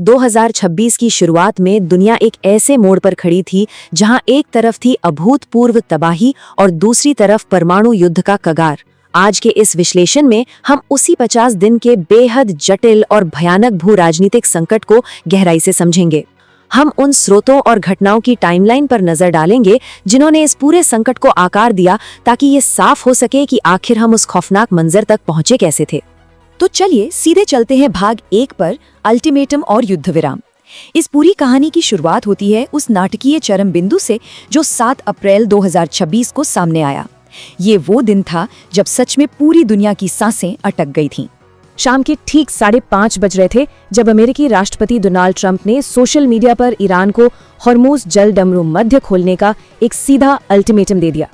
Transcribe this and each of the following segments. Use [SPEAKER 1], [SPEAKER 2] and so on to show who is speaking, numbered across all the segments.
[SPEAKER 1] 2026 की शुरुआत में दुनिया एक ऐसे मोड़ पर खड़ी थी जहां एक तरफ थी अभूतपूर्व तबाही और दूसरी तरफ परमाणु युद्ध का कगार। आज के इस विश्लेषण में हम उसी 50 दिन के बेहद जटिल और भयानक भू राजनीतिक संकट को गहराई से समझेंगे। हम उन स्रोतों और घटनाओं की टाइमलाइन पर नजर डालेंगे जिन्होंने इस पूरे संकट को आकार दिया, ताकि ये साफ हो सके कि आखिर हम उस खौफनाक मंजर तक पहुंचे कैसे थे।
[SPEAKER 2] तो चलिए सीधे चलते हैं भाग 1 पर, अल्टीमेटम और युद्ध विराम। इस पूरी कहानी की शुरुआत होती है उस नाटकीय चरम बिंदु से जो 7 अप्रैल 2026 को सामने आया। ये वो दिन था जब सच में पूरी दुनिया की सांसें अटक गई थीं।
[SPEAKER 3] शाम के ठीक 5:30 बज रहे थे जब अमेरिकी राष्ट्रपति डोनाल्ड ट्रंप ने सोशल मीडिया पर ईरान को हॉर्मुज़ जल डमरू मध्य खोलने का एक सीधा अल्टीमेटम दे दिया।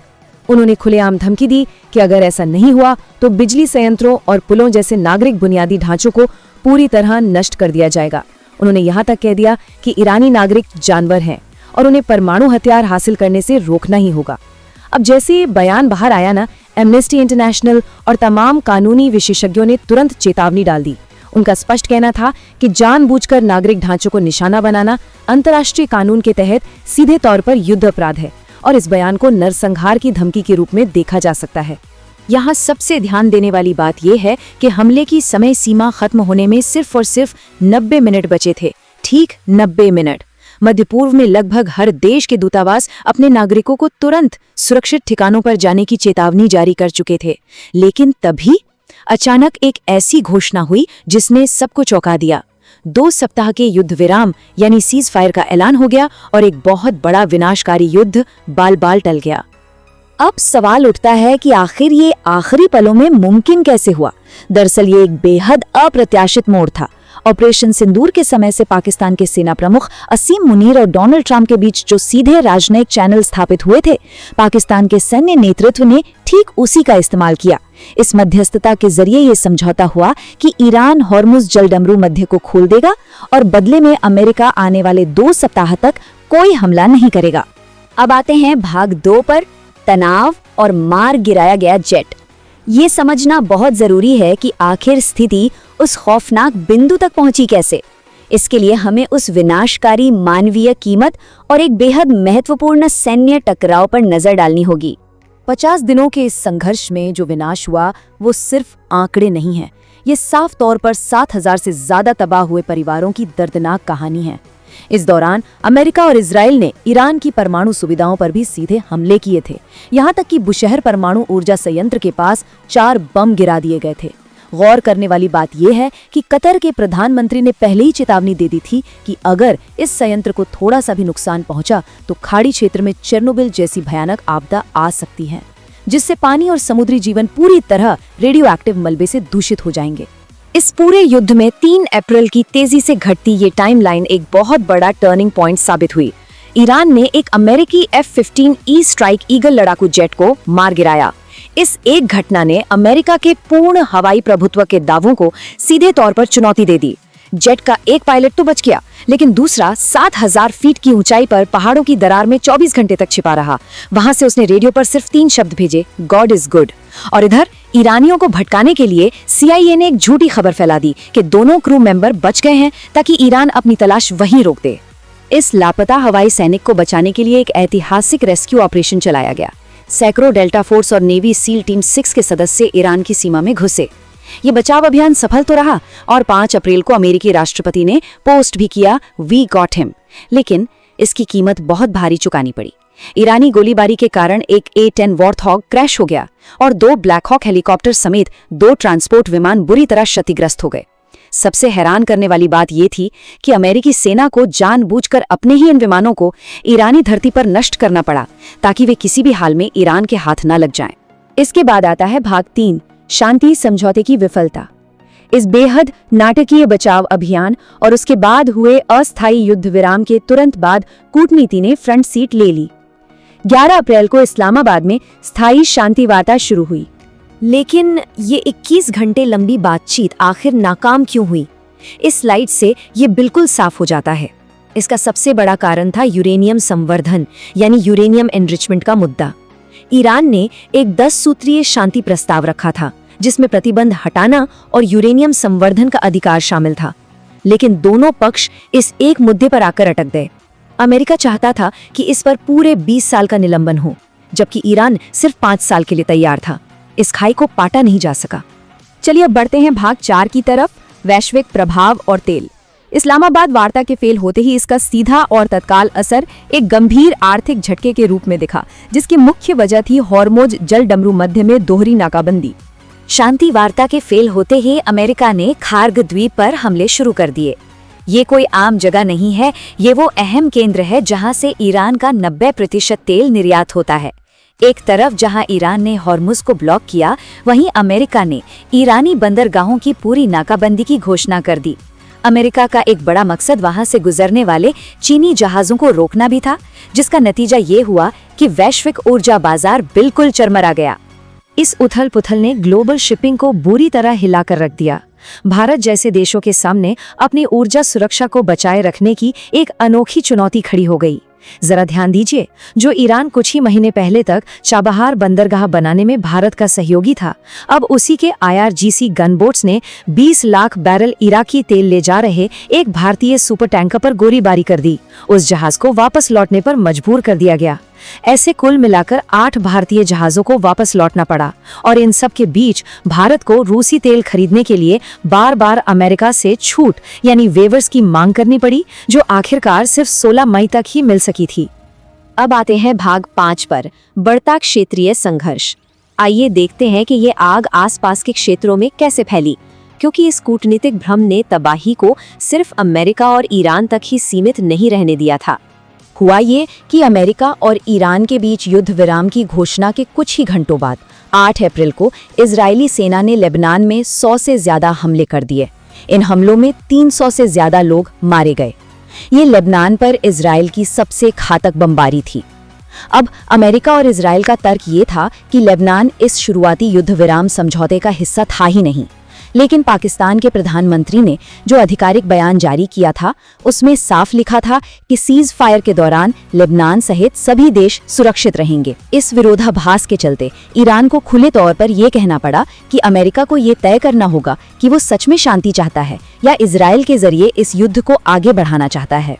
[SPEAKER 3] उन्होंने खुलेआम धमकी दी कि अगर ऐसा नहीं हुआ तो बिजली संयंत्रों और पुलों जैसे नागरिक बुनियादी ढांचों को पूरी तरह नष्ट कर दिया जाएगा। उन्होंने यहाँ तक कह दिया कि ईरानी नागरिक जानवर हैं और उन्हें परमाणु हथियार हासिल करने से रोकना ही होगा। अब जैसे ये बयान बाहर आया ना, एमनेस्टी इंटरनेशनल और तमाम कानूनी विशेषज्ञों ने तुरंत चेतावनी डाल दी। उनका स्पष्ट कहना था कि जानबूझकर नागरिक ढांचों को निशाना बनाना अंतर्राष्ट्रीय कानून के तहत सीधे तौर पर युद्ध अपराध है और इस बयान को नरसंहार की धमकी के रूप में देखा जा सकता है।
[SPEAKER 2] यहाँ सबसे ध्यान देने वाली बात यह है कि हमले की समय सीमा खत्म होने में सिर्फ और सिर्फ 90 मिनट बचे थे। ठीक 90 मिनट। मध्य पूर्व में लगभग हर देश के दूतावास अपने नागरिकों को तुरंत सुरक्षित ठिकानों पर जाने की चेतावनी जारी कर चुके थे, लेकिन तभी अचानक एक ऐसी घोषणा हुई जिसने सबको चौंका दिया। 2 सप्ताह के युद्ध विराम यानी सीज फायर का ऐलान हो गया और एक बहुत बड़ा विनाशकारी युद्ध बाल बाल टल गया।
[SPEAKER 1] अब सवाल उठता है कि आखिर ये आखिरी पलों में मुमकिन कैसे हुआ। दरअसल ये एक बेहद अप्रत्याशित मोड़ था। ऑपरेशन सिंदूर के समय से पाकिस्तान के सेना प्रमुख असीम मुनीर और डोनाल्ड ट्रंप के बीच जो सीधे राजनयिक चैनल स्थापित हुए थे, पाकिस्तान के सैन्य नेतृत्व ने ठीक उसी का इस्तेमाल किया। इस मध्यस्थता के जरिए ये समझौता हुआ कि ईरान हॉर्मुज़ जल डमरू मध्य को खोल देगा और बदले में अमेरिका आने वाले 2 सप्ताह तक कोई हमला नहीं करेगा।
[SPEAKER 2] अब आते हैं भाग 2 पर, तनाव और मार गिराया गया जेट। ये समझना बहुत जरूरी है कि आखिर स्थिति उस खौफनाक बिंदु तक पहुंची कैसे। इसके लिए हमें उस विनाशकारी मानवीय कीमत और एक बेहद महत्वपूर्ण सैन्य टकराव पर नजर डालनी होगी।
[SPEAKER 3] 50 दिनों के इस संघर्ष में जो विनाश हुआ वो सिर्फ आंकड़े नहीं हैं। ये साफ तौर पर 7,000 से ज्यादा तबाह हुए परिवारों की दर्दनाक कहानी है। इस दौरान अमेरिका और इजराइल ने ईरान की परमाणु सुविधाओं पर भी सीधे हमले किए थे। यहाँ तक कि बुशहर परमाणु ऊर्जा संयंत्र के पास 4 बम गिरा दिए गए थे। गौर करने वाली बात यह है कि कतर के प्रधानमंत्री ने पहले ही चेतावनी दे दी थी कि अगर इस संयंत्र को थोड़ा सा भी नुकसान पहुंचा तो खाड़ी क्षेत्र में चेर्नोबिल जैसी भयानक आपदा आ सकती है, जिससे पानी और समुद्री जीवन पूरी तरह रेडियोएक्टिव मलबे से दूषित हो जाएंगे।
[SPEAKER 1] इस पूरे युद्ध में 3 अप्रैल की तेजी से घटती ये टाइमलाइन एक बहुत बड़ा टर्निंग पॉइंट साबित हुई। ईरान ने एक अमेरिकी F-15E स्ट्राइक ईगल लड़ाकू जेट को मार गिराया। इस एक घटना ने अमेरिका के पूर्ण हवाई प्रभुत्व के दावों को सीधे तौर पर चुनौती दे दी। जेट का एक पायलट तो बच गया, लेकिन दूसरा 7,000 फीट की ऊंचाई पर पहाड़ों की दरार में 24 घंटे तक छिपा रहा। वहां से उसने रेडियो पर सिर्फ 3 शब्द भेजे, गॉड इज गुड। और इधर ईरानियों को भटकाने के लिए CIA ने एक झूठी खबर फैला दी कि दोनों क्रू मेंबर बच गए हैं, ताकि ईरान अपनी तलाश वहीं रोक दे। इस लापता हवाई सैनिक को बचाने के लिए एक ऐतिहासिक रेस्क्यू ऑपरेशन चलाया गया। सैकड़ों डेल्टा फोर्स और नेवी सील टीम 6 के सदस्य ईरान की सीमा में घुसे। ये बचाव अभियान सफल तो रहा और 5 अप्रैल को अमेरिकी राष्ट्रपति ने पोस्ट भी किया, वी गॉट हिम। लेकिन इसकी कीमत बहुत भारी चुकानी पड़ी। ईरानी गोलीबारी के कारण एक A-10 वॉर्थॉग क्रैश हो गया और 2 ब्लैक हॉक हेलीकॉप्टर समेत 2 ट्रांसपोर्ट विमान बुरी तरह क्षतिग्रस्त हो गए। सबसे हैरान करने वाली बात यह थी कि अमेरिकी सेना को जानबूझकर अपने ही इन विमानों को ईरानी धरती पर नष्ट करना पड़ा, ताकि वे किसी भी हाल में ईरान के हाथ न लग जाएं।
[SPEAKER 3] इसके बाद आता है भाग 3, शांति समझौते की विफलता। इस बेहद नाटकीय बचाव अभियान और उसके बाद हुए अस्थायी युद्ध विराम के तुरंत बाद कूटनीति ने फ्रंट सीट ले ली। 11 अप्रैल को इस्लामाबाद में स्थायी शांति वार्ता शुरू हुई,
[SPEAKER 2] लेकिन ये 21 घंटे लंबी बातचीत आखिर नाकाम क्यों हुई? इस स्लाइड से ये बिल्कुल साफ हो जाता है। इसका सबसे बड़ा कारण था यूरेनियम संवर्धन यानी यूरेनियम एनरिचमेंट का मुद्दा। ईरान ने एक 10 सूत्रीय शांति प्रस्ताव रखा था, जिसमें प्रतिबंध हटाना और यूरेनियम संवर्धन का अधिकार शामिल था। लेकिन दोनों पक्ष इस एक मुद्दे पर आकर अटक गए। अमेरिका चाहता था कि इस पर पूरे 20 साल का निलंबन हो, जबकि ईरान सिर्फ 5 साल के लिए तैयार था। इस खाई को पाटा नहीं जा सका।
[SPEAKER 3] चलिए अब बढ़ते हैं भाग 4 की तरफ, वैश्विक प्रभाव और तेल। इस्लामाबाद वार्ता के फेल होते ही इसका सीधा और तत्काल असर एक गंभीर आर्थिक झटके के रूप में दिखा, जिसकी मुख्य वजह थी हॉर्मुज जलडमरू मध्य में दोहरी नाकाबंदी।
[SPEAKER 1] शांति वार्ता के फेल होते ही अमेरिका ने खार्ग द्वीप पर हमले शुरू कर दिए। ये कोई आम जगह नहीं है, ये वो अहम केंद्र है जहां से ईरान का 90% तेल निर्यात होता है। एक तरफ जहां ईरान ने हॉर्मुज को ब्लॉक किया, वहीं अमेरिका ने ईरानी बंदरगाहों की पूरी नाकाबंदी की घोषणा कर दी। अमेरिका का एक बड़ा मकसद वहां से गुजरने वाले चीनी जहाजों को रोकना भी था, जिसका नतीजा ये हुआ कि वैश्विक ऊर्जा बाजार बिल्कुल चरमरा गया।
[SPEAKER 2] इस उथल पुथल ने ग्लोबल शिपिंग को बुरी तरह हिलाकर रख दिया। भारत जैसे देशों के सामने अपनी ऊर्जा सुरक्षा को बचाए रखने की एक अनोखी चुनौती खड़ी हो गई। जरा ध्यान दीजिए, जो ईरान कुछ ही महीने पहले तक चाबहार बंदरगाह बनाने में भारत का सहयोगी था, अब उसी के IRGC गनबोट्स ने 20 लाख बैरल इराकी तेल ले जा रहे एक भारतीय सुपर टैंकर पर गोलीबारी कर दी। उस जहाज को वापस लौटने पर मजबूर कर दिया गया। ऐसे कुल मिलाकर 8 भारतीय जहाजों को वापस लौटना पड़ा, और इन सब के बीच भारत को रूसी तेल खरीदने के लिए बार बार अमेरिका से छूट यानी वेवर्स की मांग करनी पड़ी, जो आखिरकार सिर्फ 16 मई तक ही मिल सकी थी।
[SPEAKER 1] अब आते हैं भाग 5 पर, बढ़ता क्षेत्रीय संघर्ष। आइए देखते हैं कि ये आग आसपास के क्षेत्रों में कैसे फैली, क्योंकि इस कूटनीतिक भ्रम ने तबाही को सिर्फ अमेरिका और ईरान तक ही सीमित नहीं रहने दिया था।
[SPEAKER 2] हुआ ये कि अमेरिका और ईरान के बीच युद्ध विराम की घोषणा के कुछ ही घंटों बाद 8 अप्रैल को इजरायली सेना ने लेबनान में 100 से ज्यादा हमले कर दिए। इन हमलों में 300 से ज्यादा लोग मारे गए। ये लेबनान पर इजरायल की सबसे घातक बमबारी थी। अब अमेरिका और इजरायल का तर्क ये था कि लेबनान इस शुरुआती युद्ध विराम समझौते का हिस्सा था ही नहीं, लेकिन पाकिस्तान के प्रधानमंत्री ने जो आधिकारिक बयान जारी किया था, उसमें साफ लिखा था कि सीज फायर के दौरान लेबनान सहित सभी देश सुरक्षित रहेंगे। इस विरोधाभास के चलते ईरान को खुले तौर पर यह कहना पड़ा कि अमेरिका को ये तय करना होगा कि वो सच में शांति चाहता है या इजरायल के जरिए इस युद्ध को आगे बढ़ाना चाहता है।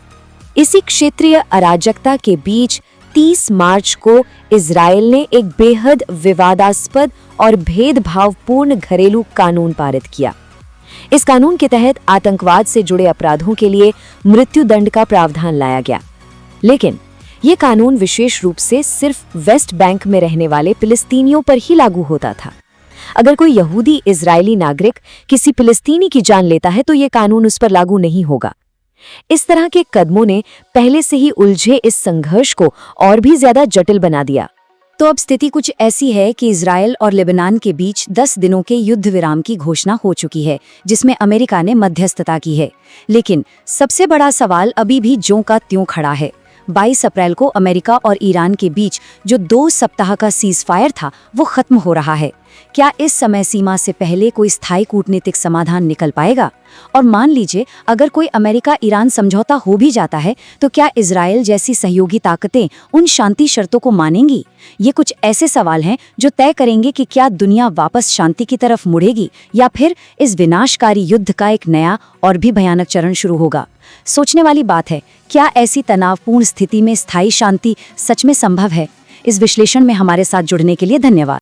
[SPEAKER 2] इसी क्षेत्रीय अराजकता के बीच 30 मार्च को इजरायल ने एक बेहद विवादास्पद और भेदभावपूर्ण घरेलू कानून पारित किया। इस कानून के तहत आतंकवाद से जुड़े अपराधों के लिए मृत्युदंड का प्रावधान लाया गया। लेकिन ये कानून विशेष रूप से सिर्फ वेस्ट बैंक में रहने वाले फिलिस्तीनियों पर ही लागू होता था। अगर कोई यहूदी इजरायली नागरिक किसी फिलिस्तीनी की जान लेता है तो ये कानून उस पर लागू नहीं होगा। इस तरह के कदमों ने पहले से ही उलझे इस संघर्ष को और भी ज्यादा जटिल बना दिया। तो अब स्थिति कुछ ऐसी है कि इजरायल और लेबनान के बीच 10 दिनों के युद्ध विराम की घोषणा हो चुकी है, जिसमें अमेरिका ने मध्यस्थता की है। लेकिन सबसे बड़ा सवाल अभी भी ज्यों का त्यों खड़ा है। 22 अप्रैल को अमेरिका और ईरान के बीच जो 2 सप्ताह का सीज फायर था, वो खत्म हो रहा है। क्या इस समय सीमा से पहले कोई स्थायी कूटनीतिक समाधान निकल पाएगा? और मान लीजिए अगर कोई अमेरिका ईरान समझौता हो भी जाता है, तो क्या इजरायल जैसी सहयोगी ताकतें उन शांति शर्तों को मानेंगी? ये कुछ ऐसे सवाल हैं जो तय करेंगे कि क्या दुनिया वापस शांति की तरफ मुड़ेगी या फिर इस विनाशकारी युद्ध का एक नया और भी भयानक चरण शुरू होगा। सोचने वाली बात है, क्या ऐसी तनावपूर्ण स्थिति में स्थायी शांति सच में संभव है? इस विश्लेषण में हमारे साथ जुड़ने के लिए धन्यवाद।